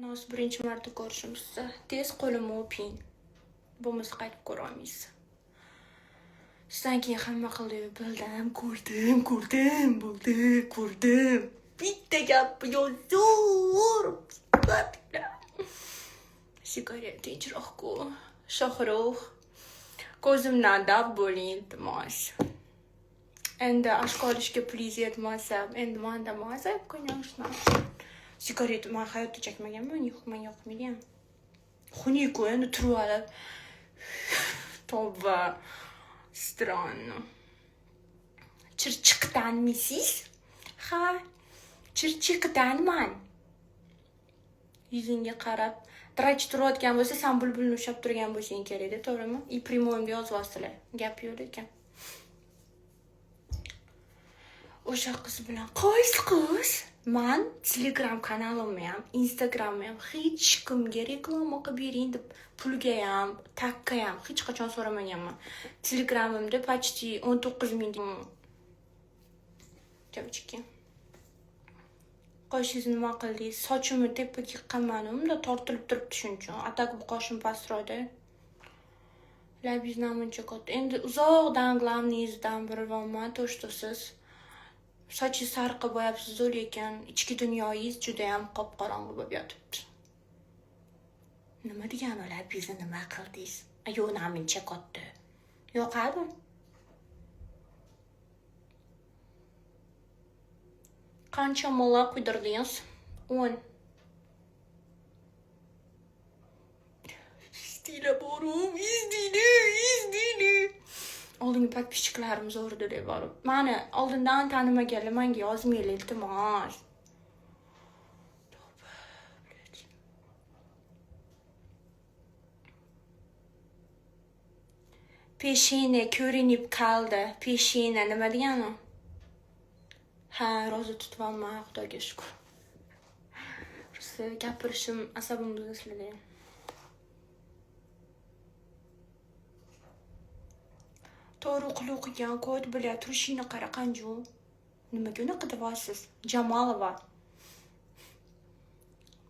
Nos birinchi marta ko'rishim sizni. Tez qo'limni o'ping. Bo'lmasa qaytib ko'ra olmaysiz. Sizdan keyin hamma qildi, bildim, ko'rdim. Bitta gap zo'r. Sigaret tinchroq-ku. Shohruh. Ko'zimdan dab bo'ling, iltimos. Endi oshko olishga pulingiz yetmasa, endi manda mazab, конечно. Sigaret men hayotda chekmaganman, yoqmaydi ham. Xunuk-ku, endi turib olib. Tavba. Странно. Chirchiqdanmisiz? Ha, Chirchiqdanman. Yuzingga qarab, drach turayotgan bo'lsa, sen bulbulni ushlab turgan bo'lsang kerak-da, to'g'rimi? И primoyimga yozib olsalar. Gap yo'q ekan. O'sha qiz bilan qaysi qiz? Men Telegram kanalimni ham, Instagramni ham hech kimga reklama qilib bering deb pulga ham, takka ham hech qachon so'ramaganman. Telegramimda почти 19,000 Девочки. Qoshingizni nima qildingiz? Sochimni tepaga qammanimda tortilib turibdi shuncha. Atak bu qoshim pastroqda. Labingiz namuncha katta. Endi uzoqdan glavningizdan bilyapman, то что siz sochingiz sarqib bo'yapsiz, lekin ichki dunyoyingiz juda ham qop-qorong'i bo'lib yotibdi. Nima degani labingizni nima qildingiz? Ayo, namuncha katta. Yoqadi. Qancha molla quydirdingiz? 10. Stila borum, izdili. Oldingi podpисчиklarim zo'rdi deb borib. Meni oldindan tanimaganlar menga yozmaylar, iltimos. Peshina ko'rinib qoldi. Peshina nima degani? Ha, roza tutibman, Xudoga shukr. Siz gapirishim asabimni buzasizlar. To'g'ri o'qigan kod bilan turishini qara qanju. Nimaga unaqa deyapsiz? Jamolova.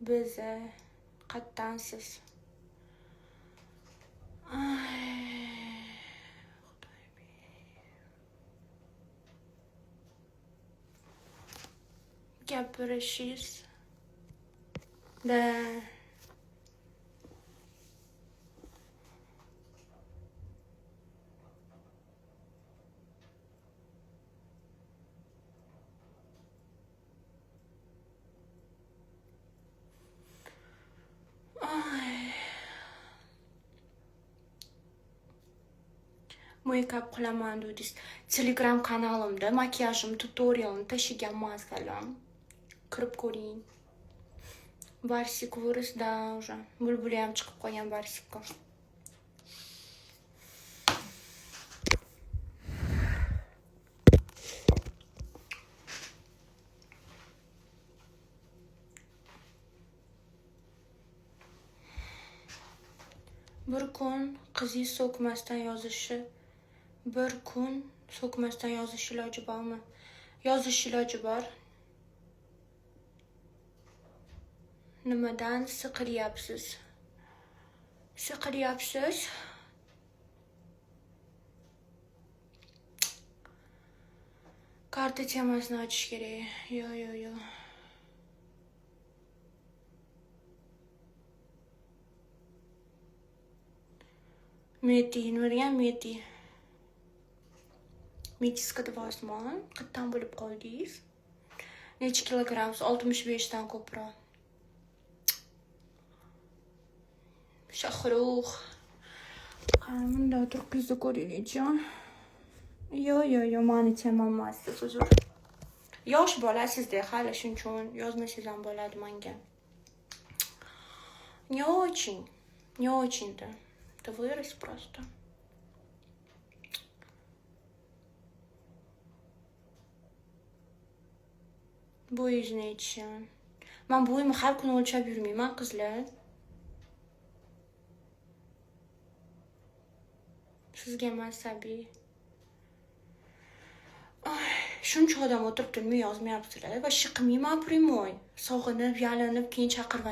Biz qattansiz. Gapirishingiz da make-up qilaman dedingiz. Telegram kanalimda makiyajim tutorialini tashigan masalan. Kirib ko'ring. Barsik vырос, да, уже. Bulbuli ham chiqib qolgan barsikka. Bir kun qizingiz so'kmasdan yozish iloji bormi? Yozish iloji bor. Nimadan siqilyapsiz? Karta temasini ochish kerak. Yo. Meti, nima degan meti? Metiska deyapsizmi? Qatdan bo'lib qoldingiz? Necha kilogramm? 65 dan ko'proq. Shohruh. Bunda turqizni ko'ringlar. Yo, meni temam emas, uzr. Yosh bolasizda, hali shuning uchun yozmasangiz ham bo'ladi menga. Не очень-то. Это вырос просто. Bo'yingiz necha? Men bo'yimni har kuni o'lchab yurmayman, qizlar. Sizga masabiy. Shuncha odam o'tiribdi, nima yozmayapsizlar? Va shiqmayman primoy. Sog'inib, yalinib, keyin chaqirib